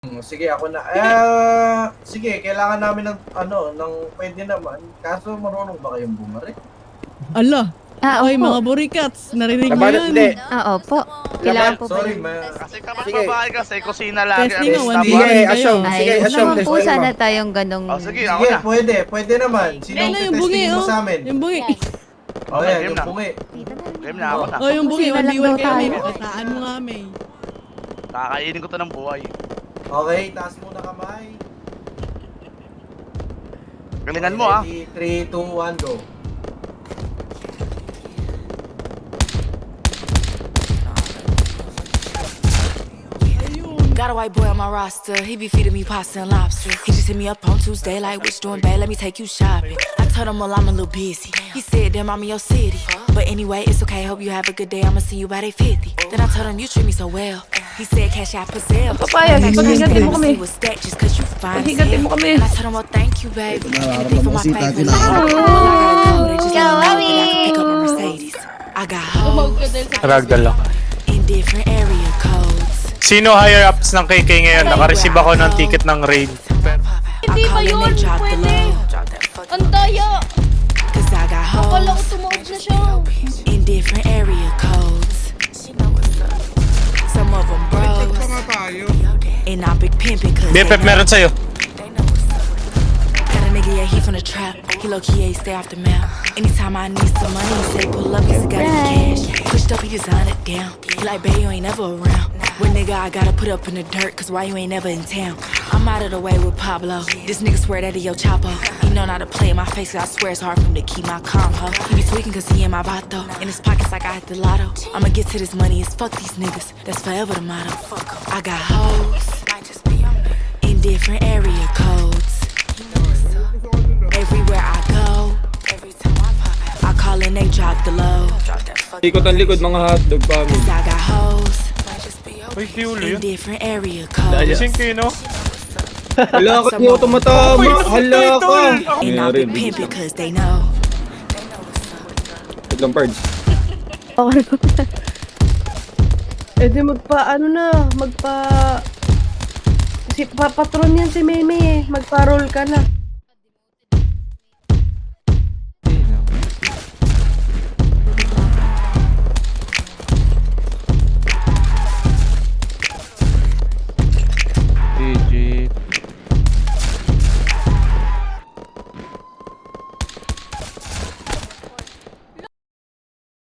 Sige ako na. Sige, kailangan namin ng ng pwede naman. Kaso marunong ba kayong bumari? Ala. Ay, Opo. mga burikats. Narinig mo Labanan, yan. hindi. Opo. Kailangan po ba Sorry, yun? Kasi kapag Sige. babae ka sa kusina lagi. Testing nga, ang one tama. day Sige, kayo. assume. Sige, Ay, huwag assume. naman po Testing sana mo. tayong ganong... Oh, sige, ako Sige, na. pwede naman. Sino Ayun na yung bungi, testingin mo oh. sa amin? Yung bungi. Oh, yan, game yung na. bungi. Game na ako na. Oh, yung bungi. Kusina lang 1v1 daw kayo, May. tayo. Pakataan mo nga, May. Kakainin ko to ng buhay. Okay, taas muna kamay. Galingan mo ah. 3, 2, 1, go. Got a white boy on my roster, he be feeding me pasta and lobster. He just hit me up on Tuesday, like, which doing bad, let me take you shopping. I told him, well, I'm a little busy. He said, damn, I'm in your city. But anyway, it's okay, hope you have a good day, I'ma see you by day 50. Then I told him, you treat me so well. He said, cash out Pazelle. Papayag, paghigatin mo kami. Was that just cause you fine as Paghigatin hell. mo kami. And I told him, well, thank you, baby. Anything for my favorite Oh, lady. Well, I gotta go, they just let me know that I can pick up my Mercedes. I got hoes Ragdal ako. in different area codes. Sino higher ups ng KK ngayon? Naka-receive ako ng ticket ng raid. Hindi ba yun? Pwede. Ang daya! Cause I got Akala ko hoes tumawag na siya. in different area codes. Some of them bros. And I'm big pimpin' cause they BFF know. meron sa'yo. Got a nigga, yeah, he from the trap. He low key, yeah, he stay off the map. Anytime I need some money, he say pull up, he's got any cash. Pushed up, he design it down. He like, babe, you ain't never around. When nigga, I gotta put up in the dirt, cause why you ain't never in town? I'm out of the way with Pablo. This nigga swear that he yo Chapo. He know not to play in my face, cause I swear it's hard for him to keep my calm, ho. He be tweaking cause he in my vato. In his pockets like I hit the lotto. I'ma get to this money, it's fuck these niggas. That's forever the motto. I got hoes in different area codes. Everywhere I go, I call and they drop the low. Likod ang likod, mga hotdog pa. Cause I got hoes Uy, si Ulo in yun. different area codes. Gising kayo, no? Hala ka, di ako tumatama. Hala ka. And I've been pimping cause they know. Wait lang, Pards. Okay ko na. Eh di magpa... Si papatron yan si Meme eh. Magpa-roll ka na.